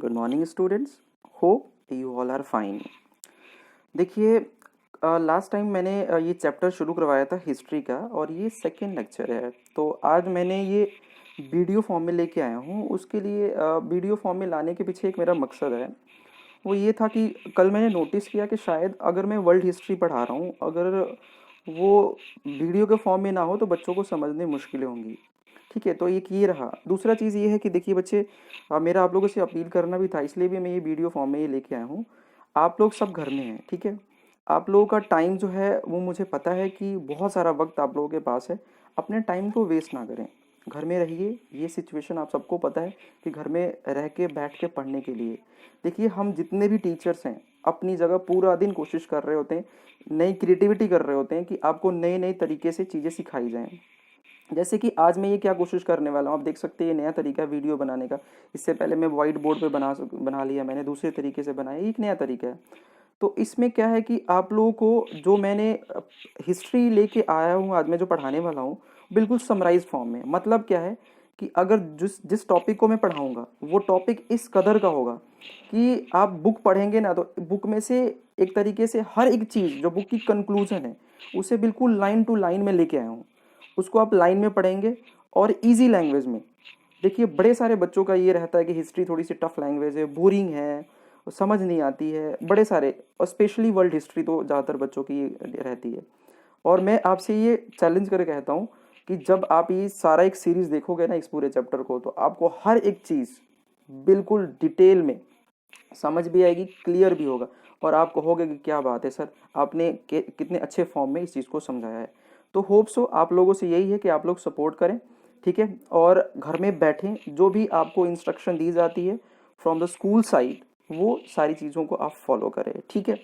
Good morning students, hope you all are fine. देखिए, last time मैंने ये chapter शुरू करवाया था हिस्ट्री का और ये सेकेंड लेक्चर है। तो आज मैंने ये वीडियो फॉर्म में लेके आया हूँ। उसके लिए वीडियो फॉर्म में लाने के पीछे एक मेरा मकसद है। वो ये था कि कल मैंने नोटिस किया कि शायद अगर मैं वर्ल्ड हिस्ट्री पढ़ा रहा हूँ, अगर वो वीडियो के फॉर्म में ना हो तो बच्चों को समझने मुश्किलें होंगी। ठीक है, तो एक ये रहा। दूसरा चीज़ ये है कि देखिए बच्चे, मेरा आप लोगों से अपील करना भी था, इसलिए भी मैं ये वीडियो फॉर्म में ये लेके आया हूँ। आप लोग सब घर में हैं, ठीक है। आप लोगों का टाइम जो है वो मुझे पता है कि बहुत सारा वक्त आप लोगों के पास है। अपने टाइम को वेस्ट ना करें, घर में रहिए। ये सिचुएशन आप सबको पता है कि घर में रह के बैठ के पढ़ने के लिए। देखिए, हम जितने भी टीचर्स हैं अपनी जगह पूरा दिन कोशिश कर रहे होते हैं, नई क्रिएटिविटी कर रहे होते हैं कि आपको नए नए तरीके से चीज़ें सिखाई जाएं। जैसे कि आज मैं ये क्या कोशिश करने वाला हूँ, आप देख सकते हैं ये नया तरीका है वीडियो बनाने का। इससे पहले मैं वाइट बोर्ड पे बना लिया, मैंने दूसरे तरीके से बनाया, एक नया तरीका है। तो इसमें क्या है कि आप लोगों को जो मैंने हिस्ट्री लेके आया हूँ, आज मैं जो पढ़ाने वाला हूँ बिल्कुल समराइज फॉर्म में। मतलब क्या है कि अगर जिस जिस टॉपिक को मैं पढ़ाऊँगा वो टॉपिक इस कदर का होगा कि आप बुक पढ़ेंगे ना तो बुक में से एक तरीके से हर एक चीज़ जो बुक की कंक्लूजन है उसे बिल्कुल लाइन टू लाइन में लेके आया हूँ। उसको आप लाइन में पढ़ेंगे और इजी लैंग्वेज में। देखिए, बड़े सारे बच्चों का ये रहता है कि हिस्ट्री थोड़ी सी टफ लैंग्वेज है, बोरिंग है, समझ नहीं आती है, बड़े सारे, और स्पेशली वर्ल्ड हिस्ट्री तो ज़्यादातर बच्चों की रहती है। और मैं आपसे ये चैलेंज करके कहता हूँ कि जब आप ये सारा एक सीरीज़ देखोगे ना, इस पूरे चैप्टर को, तो आपको हर एक चीज़ बिल्कुल डिटेल में समझ भी आएगी, क्लियर भी होगा, और आप कहोगे कि क्या बात है सर, आपने कितने अच्छे फॉर्म में इस चीज़ को समझाया है। तो होप सो आप लोगों से यही है कि आप लोग सपोर्ट करें, ठीक है। और घर में बैठें, जो भी आपको इंस्ट्रक्शन दी जाती है फ्रॉम द स्कूल साइड, वो सारी चीज़ों को आप फॉलो करें, ठीक है।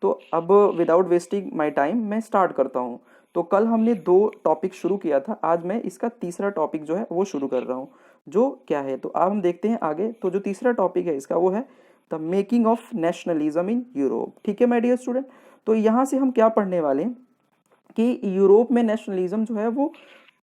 तो अब विदाउट वेस्टिंग माय टाइम मैं स्टार्ट करता हूँ। तो कल हमने 2 टॉपिक शुरू किया था, आज मैं इसका तीसरा टॉपिक जो है वो शुरू कर रहा हूँ। जो क्या है, तो अब हम देखते हैं आगे। तो जो तीसरा टॉपिक है इसका वो है the making of nationalism in Europe, ठीक है माय डियर स्टूडेंट। तो यहाँ से हम क्या पढ़ने वाले हैं कि यूरोप में नेशनलिज्म जो है वो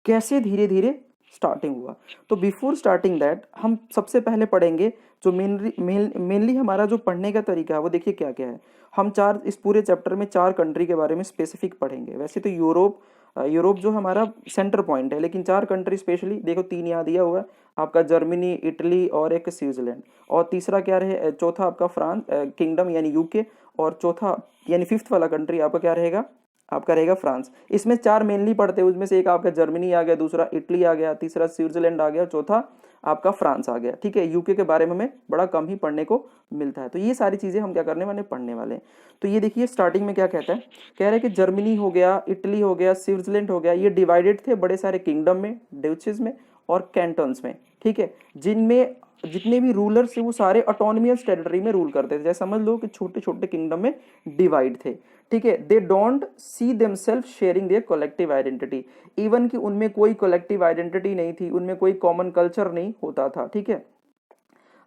कैसे धीरे धीरे स्टार्टिंग हुआ। तो बिफोर स्टार्टिंग दैट हम सबसे पहले पढ़ेंगे जो मेनली हमारा जो पढ़ने का तरीका है वो देखिए क्या क्या है। हम चार, इस पूरे चैप्टर में 4 कंट्री के बारे में स्पेसिफिक पढ़ेंगे। वैसे तो यूरोप जो हमारा सेंटर पॉइंट है, लेकिन 4 कंट्री स्पेशली देखो, 3 यहाँ दिया हुआ है आपका, जर्मनी, इटली और एक स्विट्जरलैंड। और तीसरा क्या रहे, चौथा आपका फ्रांस किंगडम यानी यूके। और चौथा यानी फिफ्थ वाला कंट्री आपका क्या रहेगा, आपका रहेगा फ्रांस। इसमें 4 मेनली पढ़ते हैं, उसमें से एक आपका जर्मनी आ गया, दूसरा इटली आ गया, तीसरा स्विट्जरलैंड आ गया, चौथा आपका फ्रांस आ गया, ठीक है। यूके के बारे में हमें बड़ा कम ही पढ़ने को मिलता है। तो ये सारी चीज़ें हम क्या करने वाले, पढ़ने वाले हैं। तो ये देखिए स्टार्टिंग में क्या कहता है, कह रहा है कि जर्मनी हो गया, इटली हो गया, स्विट्जरलैंड हो गया, ये डिवाइडेड थे बड़े सारे किंगडम में, डचेस में और कैंटन्स में, ठीक है। जिनमें जितने भी रूलर्स थे वो सारे ऑटोनोमियस टेरिटरी में रूल करते थे। जैसे समझ लो कि छोटे छोटे किंगडम में डिवाइड थे, ठीक है। They don't see themselves sharing their collective identity, even कि उनमें कोई कलेक्टिव आइडेंटिटी नहीं थी, उनमें कोई कॉमन कल्चर नहीं होता था, ठीक है।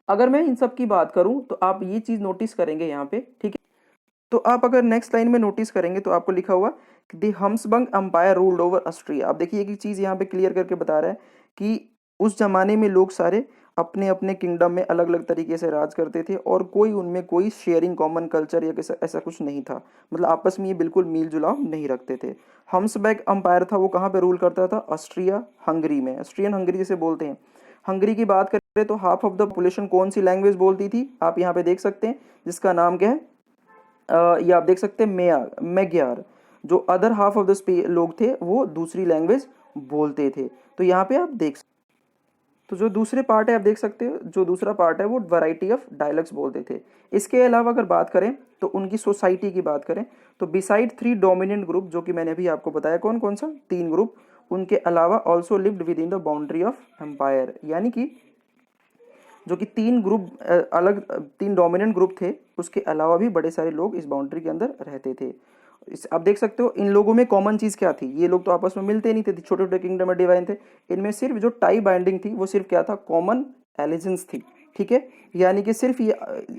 अगर मैं इन सब की बात करूं तो आप ये चीज नोटिस करेंगे यहाँ पे, ठीक है। तो आप अगर नेक्स्ट लाइन में नोटिस करेंगे तो आपको लिखा हुआ कि दी हम्सबर्ग एम्पायर रूल्ड ओवर ऑस्ट्रिया। आप देखिए एक चीज यहाँ पे क्लियर करके बता रहा है कि उस जमाने में लोग सारे अपने अपने किंगडम में अलग अलग तरीके से राज करते थे और कोई उनमें कोई शेयरिंग कॉमन कल्चर या ऐसा कुछ नहीं था। मतलब आपस में ये बिल्कुल मेल जुलाव नहीं रखते थे। हम्सबर्ग एम्पायर था वो कहाँ पे रूल करता था, ऑस्ट्रिया हंगरी में, ऑस्ट्रियन हंगरी जिसे बोलते हैं। हंगरी की बात करें तो हाफ ऑफ द पॉपुलेशन कौन सी लैंग्वेज बोलती थी, आप यहाँ पे देख सकते हैं, जिसका नाम क्या है, ये आप देख सकते हैं मैग्यार। जो अदर हाफ ऑफ द लोग थे वो दूसरी लैंग्वेज बोलते थे। तो यहाँ पे आप देख, तो जो दूसरे पार्ट है आप देख सकते हो, जो दूसरा पार्ट है वो वैरायटी ऑफ डायलेक्ट्स बोलते थे। इसके अलावा अगर बात करें तो उनकी सोसाइटी की बात करें तो बिसाइड 3 डोमिनेंट ग्रुप, जो कि मैंने अभी आपको बताया कौन कौन सा, 3 ग्रुप, उनके अलावा also lived with in the boundary of empire. यानी कि जो कि 3 ग्रुप अलग, 3 डोमिनेंट ग्रुप थे, उसके अलावा भी बड़े सारे लोग इस बाउंड्री के अंदर रहते थे। आप देख सकते हो इन लोगों में कॉमन चीज़ क्या थी, ये लोग तो आपस में मिलते नहीं थे, छोटे छोटे किंगडम में डिवाइड थे। इनमें सिर्फ जो टाई बाइंडिंग थी वो सिर्फ क्या था, कॉमन एलिजेंस थी, ठीक है। यानी कि सिर्फ ये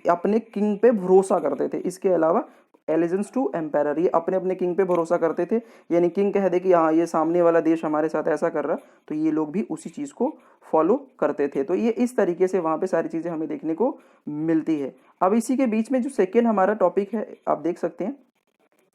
अपने किंग पे भरोसा करते थे, इसके अलावा एलिजेंस टू एम्पायर, ये अपने अपने किंग पे भरोसा करते थे, यानी किंग कह दे कि हाँ ये सामने वाला देश हमारे साथ ऐसा कर रहा, तो ये लोग भी उसी चीज़ को फॉलो करते थे। तो ये इस तरीके से वहाँ पे सारी चीज़ें हमें देखने को मिलती है। अब इसी के बीच में जो सेकेंड हमारा टॉपिक है आप देख सकते हैं,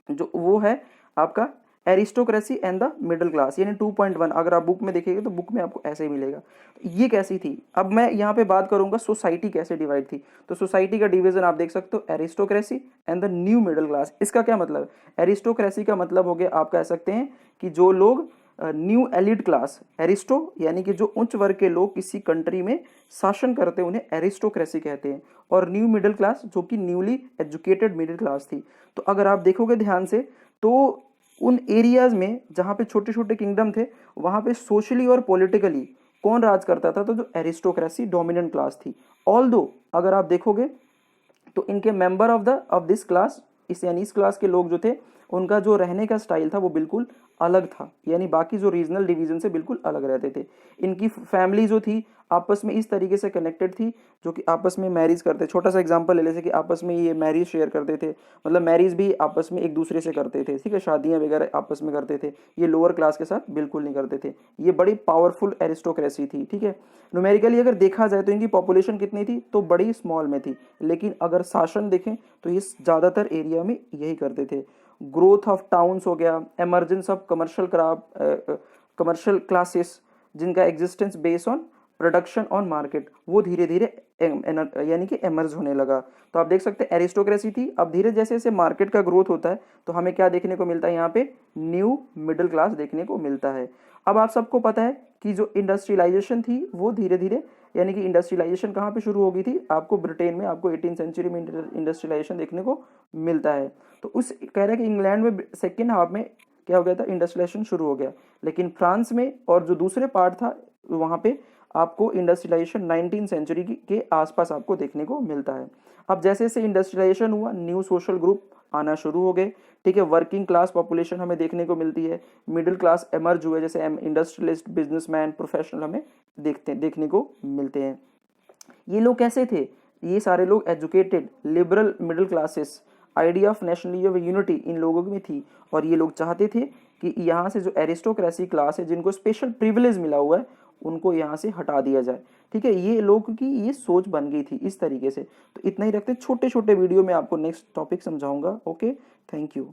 जो वो है आपका aristocracy and the middle class, यानी 2.1। अगर आप बुक में देखेंगे तो बुक में आपको ऐसे ही मिलेगा। ये कैसी थी, अब मैं यहाँ पे बात करूंगा सोसाइटी कैसे डिवाइड थी। तो सोसाइटी का डिवीजन आप देख सकते हो, aristocracy and the new middle class. इसका क्या मतलब, एरिस्टोक्रेसी का मतलब हो गया आप कह सकते हैं कि जो लोग न्यू एलिट क्लास, एरिस्टो यानी कि जो उच्च वर्ग के लोग किसी कंट्री में शासन करते हैं उन्हें एरिस्टोक्रेसी कहते हैं, और न्यू मिडिल क्लास जो कि न्यूली एजुकेटेड मिडिल क्लास थी। तो अगर आप देखोगे ध्यान से तो उन एरियाज में जहाँ पे छोटे छोटे किंगडम थे वहाँ पे सोशली और पॉलिटिकली कौन राज करता था, तो जो एरिस्टोक्रेसी डोमिनेंट क्लास थी। ऑल्दो अगर आप देखोगे तो इनके मेंबर ऑफ दिस क्लास, इस यानी इस क्लास के लोग जो थे उनका जो रहने का स्टाइल था वो बिल्कुल अलग था, यानी बाकी जो रीजनल डिवीजन से बिल्कुल अलग रहते थे। इनकी फैमिली जो थी आपस में इस तरीके से कनेक्टेड थी जो कि आपस में मैरिज करते। छोटा सा एग्जांपल ले लेते कि आपस में ये मैरिज शेयर करते थे, मतलब मैरिज भी आपस में एक दूसरे से करते थे, ठीक है, शादियां वगैरह आपस में करते थे। ये लोअर क्लास के साथ बिल्कुल नहीं करते थे। ये बड़ी पावरफुल एरिस्टोक्रेसी थी, ठीक है। न्यूमेरिकली अगर देखा जाए तो इनकी पॉपुलेशन कितनी थी, तो बड़ी स्मॉल में थी, लेकिन अगर शासन देखें तो ये ज़्यादातर एरिया में यही करते थे। ग्रोथ ऑफ टाउन्स हो गया, एमर्जेंस ऑफ कमर्शियल क्लासेस जिनका existence based on production on market, वो धीरे धीरे यानी कि एमर्ज होने लगा। तो आप देख सकते हैं एरिस्टोक्रेसी थी, अब धीरे जैसे जैसे मार्केट का ग्रोथ होता है तो हमें क्या देखने को मिलता है, यहाँ पे न्यू मिडिल क्लास देखने को मिलता है। अब आप सबको पता है कि जो इंडस्ट्रियलाइजेशन थी वो धीरे धीरे, यानी कि इंडस्ट्रियलाइजेशन कहाँ पे शुरू हो गई थी, आपको ब्रिटेन में, आपको 18th सेंचुरी में इंडस्ट्रियलाइजेशन देखने को मिलता है। तो उस कह रहे हैं कि इंग्लैंड में सेकेंड हाफ में क्या हो गया था, इंडस्ट्रियलाइजेशन शुरू हो गया, लेकिन फ्रांस में और जो दूसरे पार्ट था वहाँ पे आपको इंडस्ट्रियलाइजेशन 19th सेंचुरी के आसपास आपको देखने को मिलता है। अब जैसे जैसे इंडस्ट्रियलाइजेशन हुआ न्यू सोशल ग्रुप आना शुरू हो गए, ठीक है, वर्किंग क्लास पॉपुलेशन हमें देखने को मिलती है, मिडिल क्लास एमर्ज हुए, जैसे इंडस्ट्रियलिस्ट, बिजनेसमैन, प्रोफेशनल हमें देखने को मिलते हैं। ये लोग कैसे थे, ये सारे लोग educated liberal middle classes, idea of nationalism व यूनिटी इन लोगों में थी, और ये लोग चाहते थे कि यहाँ से जो एरिस्टोक्रेसी क्लास है जिनको स्पेशल प्रिविलेज मिला हुआ है उनको यहाँ से हटा दिया जाए, ठीक है। ये लोग की ये सोच बन गई थी इस तरीके से। तो इतना ही रखते, छोटे छोटे वीडियो में आपको नेक्स्ट टॉपिक समझाऊंगा। Okay, thank you.